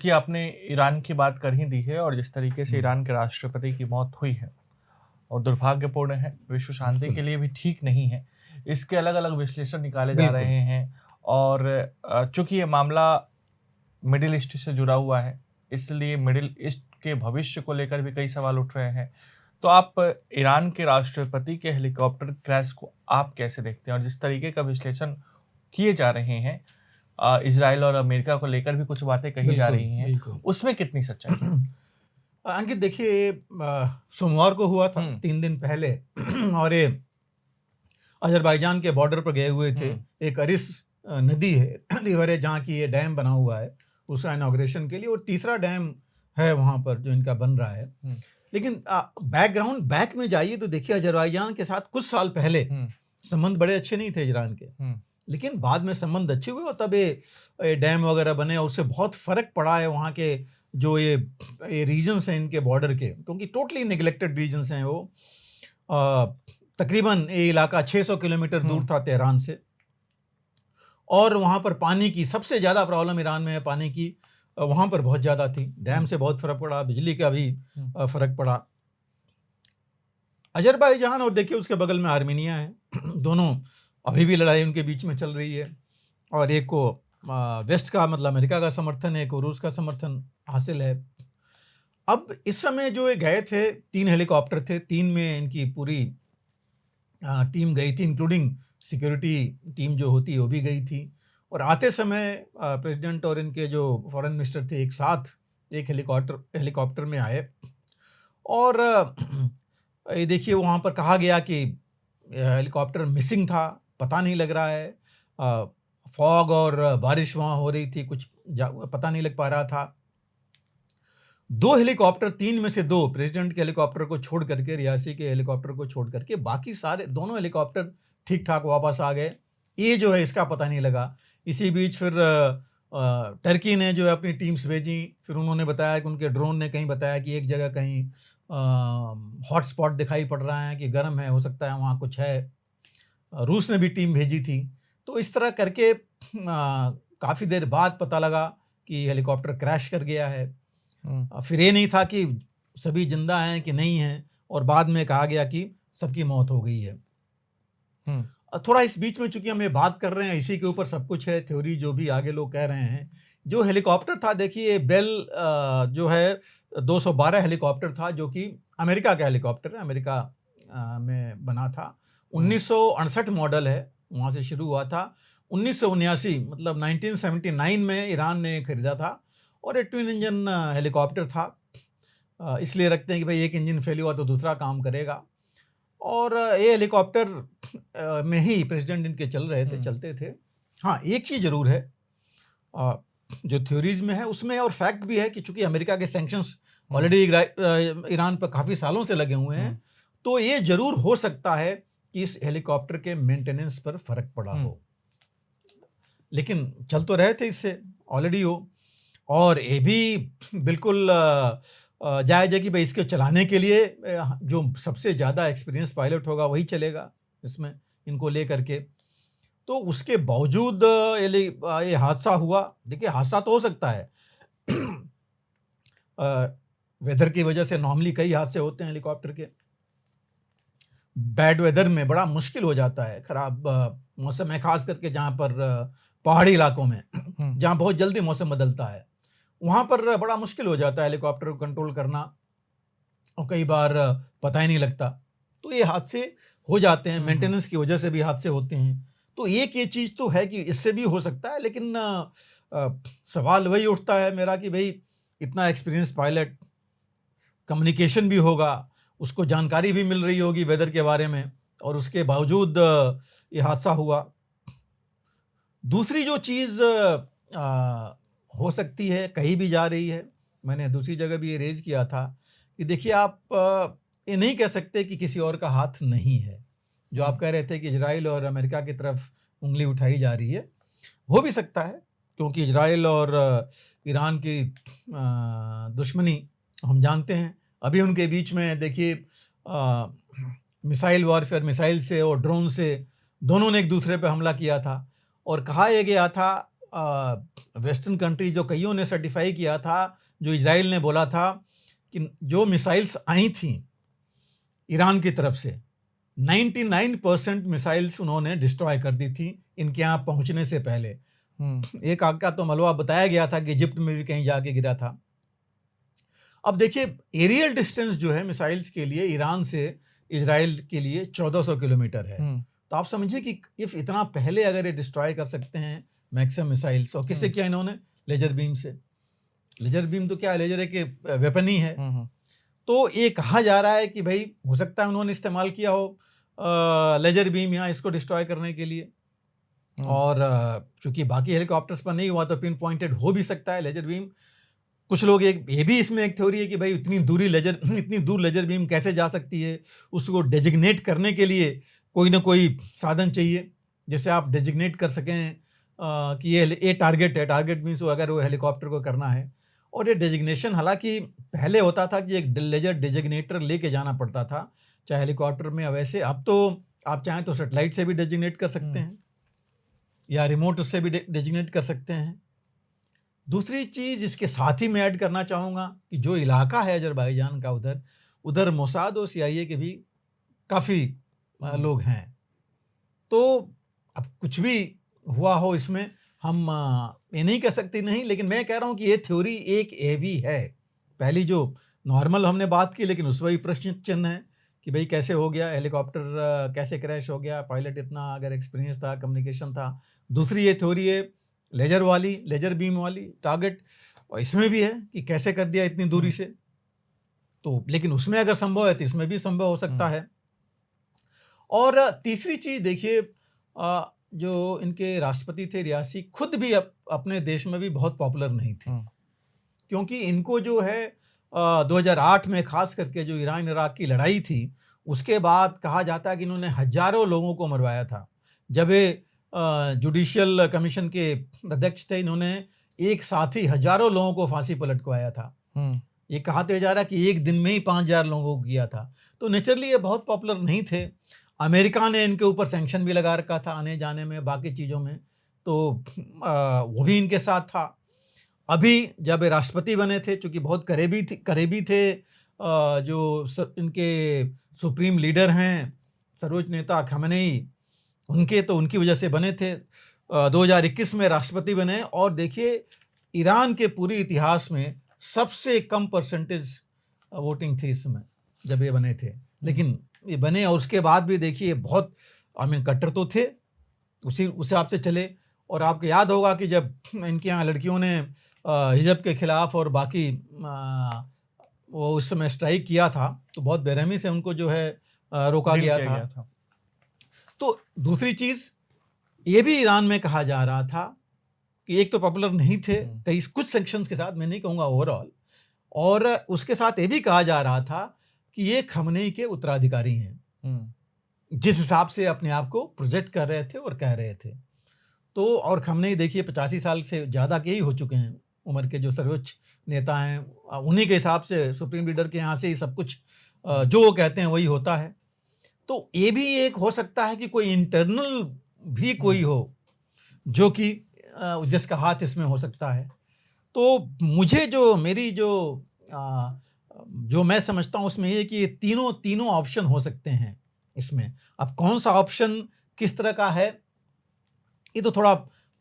चूँकि आपने ईरान की बात कर ही दी है और जिस तरीके से ईरान के राष्ट्रपति की मौत हुई है और दुर्भाग्यपूर्ण है, विश्व शांति के बिल्कुल, लिए भी ठीक नहीं है। इसके अलग-अलग विश्लेषण निकाले जा बिल्कुल। रहे हैं और चूँकि ये मामला मिडिल ईस्ट से जुड़ा हुआ है, इसलिए मिडिल ईस्ट के भविष्य को लेकर भी कई सवाल उठ रहे हैं। तो आप ईरान के राष्ट्रपति के हेलीकॉप्टर क्रैश को आप कैसे देखते हैं? और जिस तरीके का विश्लेषण किए जा रहे हैं इज़राइल और अमेरिका को लेकर भी कुछ बातें कही जा बिल्कुल, रही हैं, बिल्कुल। उसमें कितनी सच्चाई है? अंकित देखिए सोमवार को हुआ था हुँ, 3 दिन पहले और ये अज़रबैजान के बॉर्डर पर गए हुए थे। हुँ, एक अरिस नदी है, रिवर है जहाँ की ये डैम बना हुआ है, उसका इनॉग्रेशन के लिए और तीसरा डैम है वहाँ पर जो इनका बन रहा है। हुँ, लेकिन बैकग्राउंड बैक में जाइए तो देखिए अज़रबैजान के साथ कुछ साल पहले हुँ, संबंध बड़े अच्छे नहीं थे ईरान के। हुँ, लेकिन बाद में संबंध अच्छे हुए और तब ये डैम वगैरह बने और उससे बहुत फ़र्क पड़ा है वहाँ के जो ये रीजन्स हैं इनके बॉर्डर के, क्योंकि टोटली नेग्लेक्टेड रीजन्स हैं वो। अ, तकरीबन ये इलाका 600 किलोमीटर दूर हुँ, था तेहरान से और वहाँ पर पानी की सबसे ज़्यादा प्रॉब्लम ईरान में है पानी की। वहाँ पर बहुत ज़्यादा थी। डैम हुँ, से बहुत फ़र्क पड़ा, बिजली का भी हुँ, फ़र्क पड़ा। अज़रबैजान और देखिए उसके बगल में आर्मेनिया है। दोनों अभी भी लड़ाई उनके बीच में चल रही है और एक को वेस्ट का मतलब अमेरिका का समर्थन है, एक को रूस का समर्थन हासिल है। अब इस समय जो ये गए थे 3 हेलीकॉप्टर थे, 3 में इनकी पूरी टीम गई थी इंक्लूडिंग सिक्योरिटी टीम जो होती है वो भी गई थी और आते समय प्रेसिडेंट और इनके जो फॉरेन मिनिस्टर थे एक साथ एक हेलीकॉप्टर में आए और ये देखिए वहाँ पर कहा गया कि हेलीकॉप्टर मिसिंग था, पता नहीं लग रहा है। फॉग और बारिश वहाँ हो रही थी, कुछ पता नहीं लग पा रहा था। 2 हेलीकॉप्टर 3 में से 2 प्रेसिडेंट के हेलीकॉप्टर को छोड़ करके, रियासी के हेलीकॉप्टर को छोड़ करके बाकी सारे दोनों हेलीकॉप्टर ठीक-ठाक वापस आ गए। ये जो है इसका पता नहीं लगा। इसी बीच फिर टर्की ने जो है अपनी टीम्स भेजी, फिर उन्होंने बताया कि उनके ड्रोन ने कहीं बताया कि एक जगह कहीं हॉटस्पॉट दिखाई पड़ रहा है कि गर्म है, हो सकता है वहाँ कुछ है। रूस ने भी टीम भेजी थी। तो इस तरह करके काफ़ी देर बाद पता लगा कि हेलीकॉप्टर क्रैश कर गया है। हुँ, फिर ये नहीं था कि सभी ज़िंदा हैं कि नहीं हैं और बाद में कहा गया कि सबकी मौत हो गई है। हुँ, थोड़ा इस बीच में चूँकि हम ये बात कर रहे हैं, इसी के ऊपर सब कुछ है, थ्योरी जो भी आगे लोग कह रहे हैं। जो हेलीकॉप्टर था देखिए बेल जो है 212 हेलीकॉप्टर था जो कि अमेरिका का हेलीकॉप्टर है, अमेरिका में बना था। हुँ, 1968 मॉडल है, वहाँ से शुरू हुआ था। 1979 मतलब 1979 में ईरान ने खरीदा था और ये ट्विन इंजन हेलीकॉप्टर था। इसलिए रखते हैं कि भाई एक इंजन फेल हुआ तो दूसरा काम करेगा और ये हेलीकॉप्टर में ही प्रेसिडेंट इनके चल रहे थे, हुँ, चलते थे। हाँ, एक चीज़ ज़रूर है अ, जो थ्योरीज़ में है उसमें और फैक्ट भी है कि चूँकि अमेरिका के सैंक्शंस हुँ, ऑलरेडी ईरान पर काफ़ी सालों से लगे हुए हैं, हुँ, तो ये ज़रूर हो सकता है कि इस हेलीकॉप्टर के मेंटेनेंस पर फ़र्क पड़ा हुँ, हो। लेकिन चल तो रहे थे इससे ऑलरेडी वो और ये भी बिल्कुल जायज़ है कि भई इसको चलाने के लिए जो सबसे ज़्यादा एक्सपीरियंस पायलट होगा वही चलेगा इसमें, इनको लेकर के। तो उसके बावजूद ये हादसा हुआ। देखिए हादसा तो हो सकता है। अ, वेदर की वजह से नॉर्मली कई हादसे होते हैं हेलीकॉप्टर के। बैड वेदर में बड़ा मुश्किल हो जाता है, खराब मौसम है ख़ास करके जहाँ पर पहाड़ी इलाकों में हुँ, जहाँ बहुत जल्दी मौसम बदलता है। वहाँ पर बड़ा मुश्किल हो जाता है हेलीकॉप्टर को कंट्रोल करना और कई बार पता ही नहीं लगता। तो ये हादसे हो जाते हैं, हुँ, हुँ, मेंटेनेंस की वजह से भी हादसे होते हैं। तो एक ये चीज़ तो है कि इससे भी हो सकता है लेकिन सवाल वही उठता है मेरा कि भई इतना एक्सपीरियंस पायलट, कम्युनिकेशन भी होगा, उसको जानकारी भी मिल रही होगी वेदर के बारे में और उसके बावजूद ये हादसा हुआ। दूसरी जो चीज़ हो सकती है, कही भी जा रही है, मैंने दूसरी जगह भी ये रेज़ किया था कि देखिए आप ये नहीं कह सकते कि किसी और का हाथ नहीं है। जो हुँ, आप कह रहे थे कि इज़राइल और अमेरिका की तरफ उँगली उठाई जा रही है, हो भी सकता है क्योंकि इज़राइल और ईरान की दुश्मनी हम जानते हैं। अभी उनके बीच में देखिए मिसाइल वॉरफेयर, मिसाइल से और ड्रोन से दोनों ने एक दूसरे पे हमला किया था और कहा यह गया था वेस्टर्न कंट्री जो कईयों ने सर्टिफाई किया था, जो इजराइल ने बोला था कि जो मिसाइल्स आई थी ईरान की तरफ से 99% मिसाइल्स उन्होंने डिस्ट्रॉय कर दी थी इनके यहाँ पहुंचने से पहले। एक आग का तो मलबा बताया गया था कि इजिप्ट में भी कहीं जाके गिरा था। अब देखिए एरियल डिस्टेंस जो है मिसाइल्स के लिए ईरान से इजराइल के लिए 1400 किलोमीटर है। तो आप समझिए कि इफ इतना पहले अगर ये डिस्ट्रॉय कर सकते हैं मैक्सिमम मिसाइल्स, और किससे किया इन्होंने? लेजर बीम से। लेजर बीम तो क्या है, लेजर एक वेपन ही है। तो ये कहा जा रहा है कि भाई हो सकता है उन्होंने इस्तेमाल किया हो लेजर बीम यहाँ इसको डिस्ट्रॉय करने के लिए। और चूंकि बाकी हेलीकॉप्टर्स पर नहीं हुआ तो पिन पॉइंटेड हो भी सकता है लेजर बीम। कुछ लोग ये भी इसमें एक थ्योरी है कि भाई इतनी दूर लेजर बीम कैसे जा सकती है, उसको डेजिग्नेट करने के लिए कोई ना कोई साधन चाहिए जैसे आप डेजिग्नेट कर सकें कि ये टारगेट है। टारगेट मीन्स अगर वो हेलीकॉप्टर को करना है। और ये डेजिग्नेशन हालांकि पहले होता था कि एक लेजर डेजिग्नेटर लेके जाना पड़ता था चाहे हेलीकॉप्टर में, वैसे अब तो आप चाहें तो सेटेलाइट से भी डेजिग्नेट कर सकते हैं या रिमोट उससे भी डेजिग्नेट कर सकते हैं। दूसरी चीज़ इसके साथ ही मैं ऐड करना चाहूँगा कि जो इलाका है अजरबैजान का उधर मोसाद और CIA के भी काफ़ी लोग हैं। तो अब कुछ भी हुआ हो इसमें हम ये नहीं कह सकते नहीं, लेकिन मैं कह रहा हूँ कि ये थ्योरी एक ये भी है। पहली जो नॉर्मल हमने बात की लेकिन उसमें भी प्रश्न चिन्ह है कि भाई कैसे हो गया, हेलीकॉप्टर कैसे क्रैश हो गया, पायलट इतना अगर एक्सपीरियंस था, कम्युनिकेशन था। दूसरी ये थ्योरी है लेजर बीम वाली टारगेट, और इसमें भी है कि कैसे कर दिया इतनी दूरी से। तो लेकिन उसमें अगर संभव है तो इसमें भी संभव हो सकता है। और तीसरी चीज देखिए, जो इनके राष्ट्रपति थे रियासी खुद भी अपने देश में भी बहुत पॉपुलर नहीं थे, क्योंकि इनको जो है 2008 में खास करके जो ईरान इराक की लड़ाई थी उसके बाद कहा जाता है कि इन्होंने हजारों लोगों को मरवाया था। जब ये जुडिशियल कमीशन के अध्यक्ष थे, इन्होंने एक साथ ही हजारों लोगों को फांसी पर लटकवाया था। ये कहा तो जा रहा कि एक दिन में ही 5000 लोगों को किया था। तो नेचुरली ये बहुत पॉपुलर नहीं थे। अमेरिका ने इनके ऊपर सैंक्शन भी लगा रखा था आने जाने में, बाकी चीज़ों में, तो वो भी इनके साथ था। अभी जब राष्ट्रपति बने थे, चूँकि बहुत करीबी थे जो इनके सुप्रीम लीडर हैं सर्वोच्च नेता खamenei, उनकी वजह से बने थे। 2021 में राष्ट्रपति बने, और देखिए ईरान के पूरे इतिहास में सबसे कम परसेंटेज वोटिंग थी इस समय जब ये बने थे। लेकिन ये बने और उसके बाद भी देखिए बहुत कट्टर तो थे, उस हिसाब से चले। और आपको याद होगा कि जब इनके यहाँ लड़कियों ने हिजाब के खिलाफ और बाकी वो उस समय स्ट्राइक किया था तो बहुत बेरहमी से उनको जो है रोका गया था। तो दूसरी चीज़ ये भी ईरान में कहा जा रहा था कि एक तो पॉपुलर नहीं थे कई कुछ सेक्शंस के साथ, मैं नहीं कहूँगा ओवरऑल, और उसके साथ ये भी कहा जा रहा था कि ये खamenei के उत्तराधिकारी हैं, जिस हिसाब से अपने आप को प्रोजेक्ट कर रहे थे और कह रहे थे। तो और खamenei देखिए 85 साल से ज़्यादा के ही हो चुके हैं उम्र के, जो सर्वोच्च नेता हैं, उन्हीं के हिसाब से सुप्रीम लीडर के यहाँ से ही सब कुछ जो वो कहते हैं वही होता है। तो ये भी एक हो सकता है कि कोई इंटरनल भी कोई हो जो कि जिसका हाथ इसमें हो सकता है। तो मुझे जो मेरी जो मैं समझता हूँ उसमें ये कि ये तीनों ऑप्शन हो सकते हैं इसमें। अब कौन सा ऑप्शन किस तरह का है ये तो थोड़ा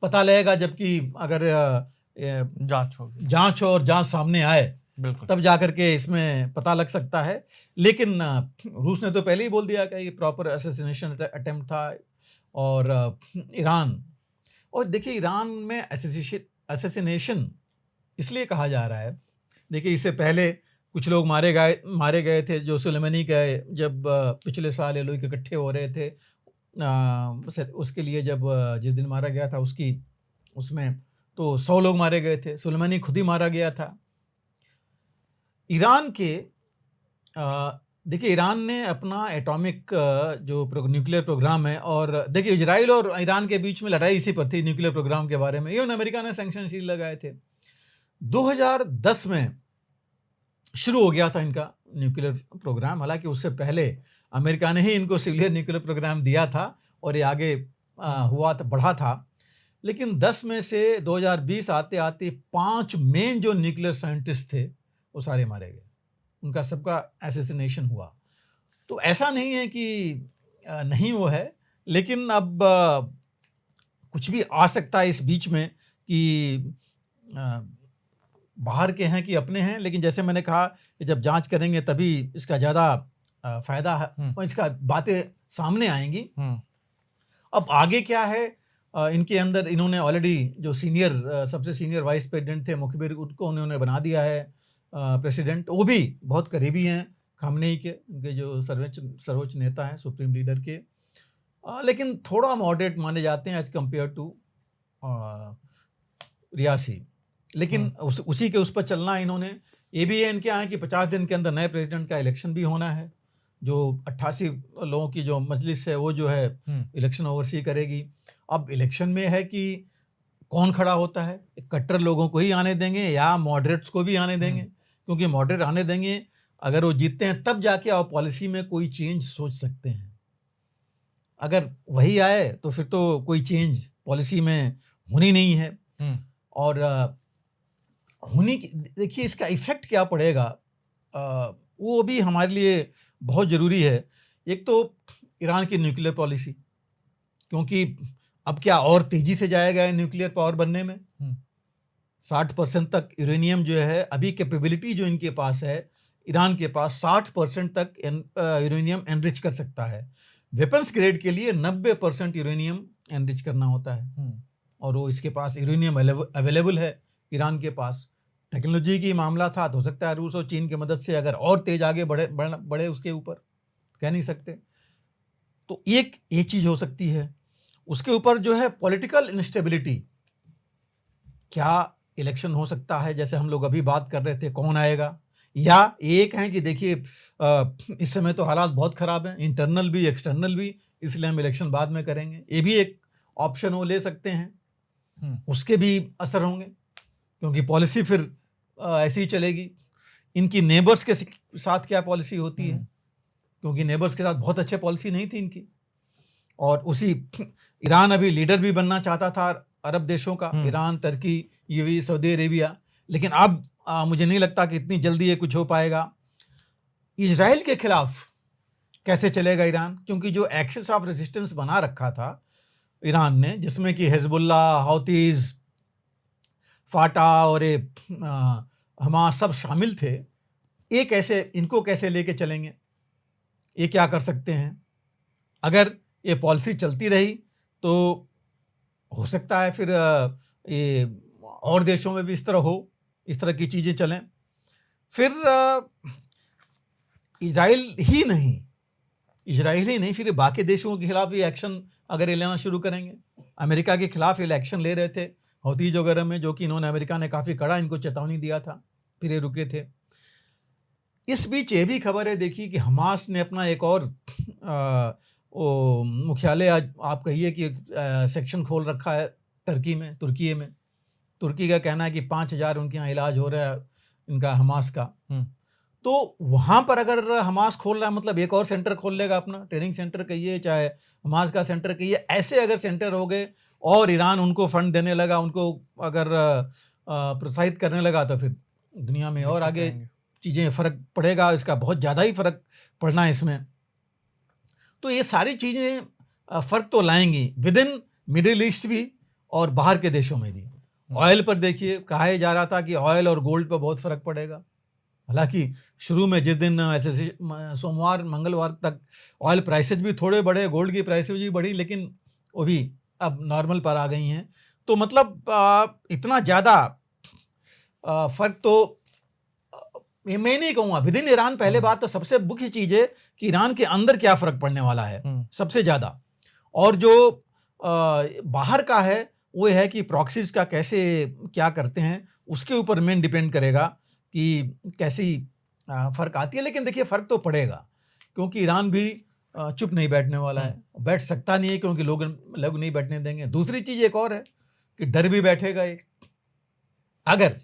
पता लगेगा जबकि अगर जांच हो और जांच सामने आए तब जाकर के इसमें पता लग सकता है। लेकिन रूस ने तो पहले ही बोल दिया कि ये प्रॉपर असैसिनेशन अटेम्प्ट था। और ईरान, और देखिए ईरान में असैसिनेशन इसलिए कहा जा रहा है, देखिए इससे पहले कुछ लोग मारे गए थे जो सुलेमानी के जब पिछले साल ये लोग इकट्ठे हो रहे थे उसके लिए, जब जिस दिन मारा गया था उसमें तो 100 लोग मारे गए थे, सुलेमानी खुद ही मारा गया था। ईरान के देखिए ईरान ने अपना एटॉमिक जो न्यूक्लियर प्रोग्राम है, और देखिए इजराइल और ईरान के बीच में लड़ाई इसी पर थी न्यूक्लियर प्रोग्राम के बारे में। इवन अमेरिका ने सैंक्शन शील लगाए थे। 2010 में शुरू हो गया था इनका न्यूक्लियर प्रोग्राम, हालांकि उससे पहले अमेरिका ने ही इनको सिविलियन न्यूक्लियर प्रोग्राम दिया था और ये आगे हुआ था, बढ़ा था। लेकिन 10 में से 2020 आते आते 5 मेन जो न्यूक्लियर साइंटिस्ट थे वो सारे मारे गए, उनका सबका असैसिनेशन हुआ। तो ऐसा नहीं है कि नहीं वो है, लेकिन अब कुछ भी आ सकता है इस बीच में कि बाहर के हैं कि अपने हैं, लेकिन जैसे मैंने कहा कि जब जांच करेंगे तभी इसका ज़्यादा फायदा है और इसका बातें सामने आएंगी। अब आगे क्या है, इनके अंदर इन्होंने ऑलरेडी जो सीनियर सबसे सीनियर वाइस प्रेसिडेंट थे मुखबिर, उनको उन्होंने बना दिया है प्रेसिडेंट। वो भी बहुत करीबी हैं खामनेई के, उनके जो सर्वोच्च नेता हैं सुप्रीम लीडर के, लेकिन थोड़ा मॉडरेट माने जाते हैं एज कम्पेयर टू रियासी। लेकिन उसी के उस पर चलना है इन्होंने। ये भी है इनके यहाँ कि 50 दिन के अंदर नए प्रेसिडेंट का इलेक्शन भी होना है। जो 88 लोगों की जो मजलिस है वो जो है इलेक्शन ओवरसी करेगी। अब इलेक्शन में है कि कौन खड़ा होता है, कट्टर लोगों को ही आने देंगे या मॉडरेट्स को भी आने देंगे, क्योंकि मॉडरेट आने देंगे अगर वो जीतते हैं तब जाके आप पॉलिसी में कोई चेंज सोच सकते हैं। अगर वही आए तो फिर तो कोई चेंज पॉलिसी में होनी नहीं है। और होनी, देखिए इसका इफेक्ट क्या पड़ेगा वो भी हमारे लिए बहुत ज़रूरी है। एक तो ईरान की न्यूक्लियर पॉलिसी, क्योंकि अब क्या और तेज़ी से जाएगा न्यूक्लियर पावर बनने में। 60% तक यूरेनियम जो है, अभी कैपेबिलिटी जो इनके पास है ईरान के पास 60% तक यूरेनियम एनरिच कर सकता है। वेपन्स ग्रेड के लिए 90% यूरेनियम एनरिच करना होता है और वो इसके पास यूरेनियम अवेलेबल है ईरान के पास। टेक्नोलॉजी की मामला था तो हो सकता है रूस और चीन की मदद से अगर और तेज आगे बढ़े उसके ऊपर, कह नहीं सकते। तो एक ये चीज़ हो सकती है। उसके ऊपर जो है पॉलिटिकल इंस्टेबिलिटी, क्या इलेक्शन हो सकता है जैसे हम लोग अभी बात कर रहे थे कौन आएगा, या एक है कि देखिए इस समय तो हालात बहुत ख़राब हैं, इंटरनल भी एक्सटर्नल भी, इसलिए हम इलेक्शन बाद में करेंगे। ये भी एक ऑप्शन वो ले सकते हैं। उसके भी असर होंगे क्योंकि पॉलिसी फिर ऐसी ही चलेगी। इनकी नेबर्स के साथ क्या पॉलिसी होती है, क्योंकि नेबर्स के साथ बहुत अच्छे पॉलिसी नहीं थी इनकी। और उसी ईरान अभी लीडर भी बनना चाहता था अरब देशों का, ईरान, तुर्की, यूएई, सऊदी अरेबिया, लेकिन अब मुझे नहीं लगता कि इतनी जल्दी ये कुछ हो पाएगा। इजराइल के खिलाफ कैसे चलेगा ईरान, क्योंकि जो एक्सेस ऑफ रेजिस्टेंस बना रखा था ईरान ने, जिसमें कि हिजबुल्ला, हौतीज, फाटा और हमास सब शामिल थे, ये कैसे, इनको कैसे लेके चलेंगे, ये क्या कर सकते हैं। अगर ये पॉलिसी चलती रही तो हो सकता है फिर ये और देशों में भी इस तरह की चीज़ें चलें। फिर इजराइल ही नहीं, फिर बाकी देशों के खिलाफ भी एक्शन अगर ये लेना शुरू करेंगे। अमेरिका के खिलाफ ये एक्शन ले रहे थे हौतीज वगैरह में, जो कि अमेरिका ने काफ़ी कड़ा इनको चेतावनी दिया था, फिर ये रुके थे। इस बीच ये भी खबर है देखिए कि हमास ने अपना एक और मुख्यालय, आप कहिए कि सेक्शन खोल रखा है तुर्की में। तुर्की का कहना है कि 5000 उनके यहाँ इलाज हो रहा है इनका हमास का। तो वहाँ पर अगर हमास खोल रहा है मतलब एक और सेंटर खोल लेगा अपना, ट्रेनिंग सेंटर कहिए चाहे हमास का सेंटर कहिए। ऐसे अगर सेंटर हो गए और ईरान उनको फंड देने लगा, उनको अगर प्रोत्साहित करने लगा, तो फिर दुनिया में और आगे चीज़ें फ़र्क पड़ेगा। इसका बहुत ज़्यादा ही फ़र्क पड़ना है इसमें। तो ये सारी चीज़ें फ़र्क तो लाएंगी विद इन मिडिल ईस्ट भी और बाहर के देशों में भी। ऑयल पर देखिए, कहा जा रहा था कि ऑयल और गोल्ड पर बहुत फ़र्क पड़ेगा। हालांकि शुरू में जिस दिन ऐसे सोमवार मंगलवार तक ऑयल प्राइसेज भी थोड़े बढ़े, गोल्ड की प्राइसेज भी बढ़ी, लेकिन वो भी अब नॉर्मल पर आ गई हैं। तो मतलब इतना ज़्यादा फ़र्क तो मैं नहीं कहूँगा विद इन ईरान। पहले बात तो सबसे मुख्य चीज़ है कि ईरान के अंदर क्या फ़र्क पड़ने वाला है सबसे ज़्यादा, और जो बाहर का है वो है कि प्रॉक्सीज का कैसे क्या करते हैं, उसके ऊपर मेन डिपेंड करेगा कि कैसी फ़र्क आती है। लेकिन देखिए फ़र्क तो पड़ेगा, क्योंकि ईरान भी चुप नहीं बैठने वाला है, बैठ सकता नहीं है, क्योंकि लोग नहीं बैठने देंगे। दूसरी चीज़ एक और है कि डर भी बैठेगा एक, अगर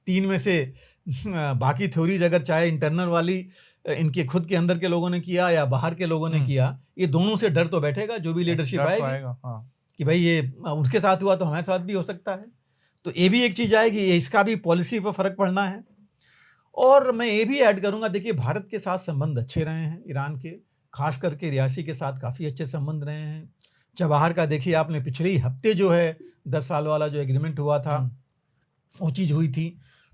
3 में से बाकी थ्योरीज अगर चाहे इंटरनल वाली इनके खुद के अंदर के लोगों ने किया या बाहर के लोगों ने किया, ये दोनों से डर तो बैठेगा जो भी लीडरशिप आएगी। कि भाई ये उसके साथ हुआ तो हमारे साथ भी हो सकता है। तो ये भी एक चीज़ आएगी, इसका भी पॉलिसी पर फ़र्क पड़ना है। और मैं ये भी ऐड करूँगा, देखिए भारत के साथ संबंध अच्छे रहे हैं ईरान के, खास करके रियासी के साथ काफ़ी अच्छे संबंध रहे हैं। चबाहार का देखिए आपने, पिछले ही हफ्ते जो है 10 साल वाला जो एग्रीमेंट हुआ था, वो चीज़ हुई थी।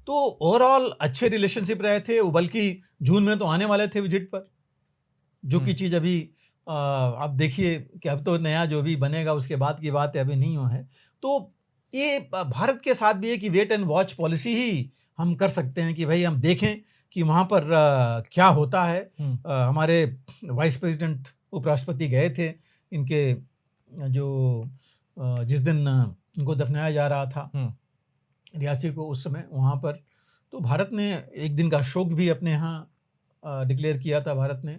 तो ओवरऑल अच्छे रिलेशनशिप रहे थे। वो बल्कि जून में तो आने वाले थे विजिट पर, जो कि चीज़ अभी आप देखिए कि अब तो नया जो भी बनेगा उसके बाद की बात है, अभी नहीं हुआ है। तो ये भारत के साथ भी है कि वेट एंड वॉच पॉलिसी ही हम कर सकते हैं कि भाई हम देखें कि वहाँ पर क्या होता है। हमारे वाइस प्रेसिडेंट उपराष्ट्रपति गए थे इनके जो जिस दिन इनको दफनाया जा रहा था रियासी को, उस समय वहाँ पर तो भारत ने एक दिन का शोक भी अपने यहाँ डिक्लेयर किया था भारत ने।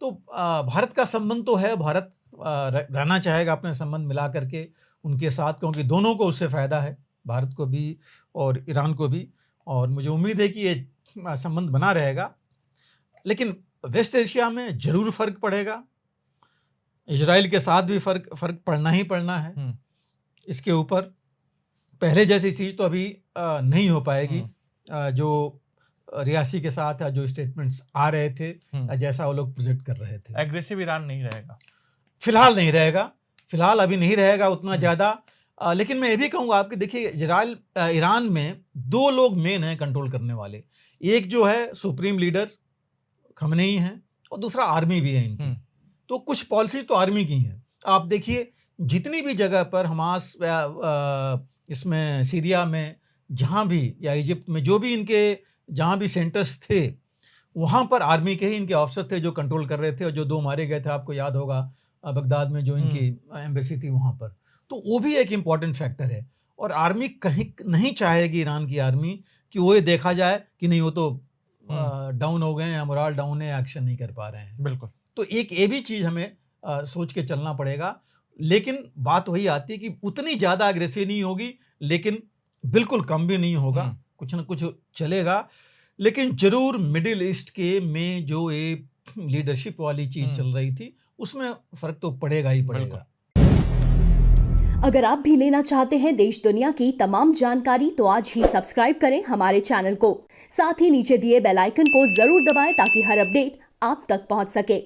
तो भारत का संबंध तो है, भारत रहना चाहेगा अपने संबंध मिला करके उनके साथ, क्योंकि दोनों को उससे फ़ायदा है, भारत को भी और ईरान को भी। और मुझे उम्मीद है कि ये संबंध बना रहेगा। लेकिन वेस्ट एशिया में ज़रूर फ़र्क पड़ेगा, इजराइल के साथ भी फ़र्क पड़ना ही पड़ना है। इसके ऊपर पहले जैसी चीज़ तो अभी नहीं हो पाएगी। जो रियासी के साथ जो स्टेटमेंट्स आ रहे थे, जैसा वो लोग प्रेजेंट कर रहे थे, एग्रेसिव ईरान नहीं रहेगा, फिलहाल नहीं रहेगा, फिलहाल अभी नहीं रहेगा उतना ज़्यादा। लेकिन मैं ये भी कहूँगा आपके, देखिए ईरान में 2 लोग मेन हैं कंट्रोल करने वाले। एक जो है सुप्रीम लीडर खमेनी हैं, और दूसरा आर्मी भी है इनकी। तो कुछ पॉलिसी तो आर्मी की हैं। आप देखिए जितनी भी जगह पर हमास इसमें सीरिया में जहाँ भी, या इजिप्ट में जो भी इनके जहाँ भी सेंटर्स थे, वहाँ पर आर्मी के ही इनके ऑफिसर थे जो कंट्रोल कर रहे थे। और जो 2 मारे गए थे, आपको याद होगा, बगदाद में जो इनकी एम्बेसी थी वहाँ पर, तो वो भी एक इम्पॉर्टेंट फैक्टर है। और आर्मी कहीं नहीं चाहेगी, ईरान की आर्मी, कि वो ये देखा जाए कि नहीं वो तो डाउन हो गए हैं, या मोरल डाउन है, एक्शन नहीं कर पा रहे हैं। बिल्कुल। तो एक ये भी चीज़ हमें सोच के चलना पड़ेगा। लेकिन बात वही आती है कि उतनी ज़्यादा अग्रेसिव नहीं होगी, लेकिन बिल्कुल कम भी नहीं होगा, कुछ ना कुछ चलेगा। लेकिन ज़रूर मिडिल ईस्ट के में जो ये लीडरशिप वाली चीज़ चल रही थी, उसमें फ़र्क तो पड़ेगा ही पड़ेगा। अगर आप भी लेना चाहते हैं देश दुनिया की तमाम जानकारी, तो आज ही सब्सक्राइब करें हमारे चैनल को। साथ ही नीचे दिए बेल आइकन को जरूर दबाएं ताकि हर अपडेट आप तक पहुंच सके।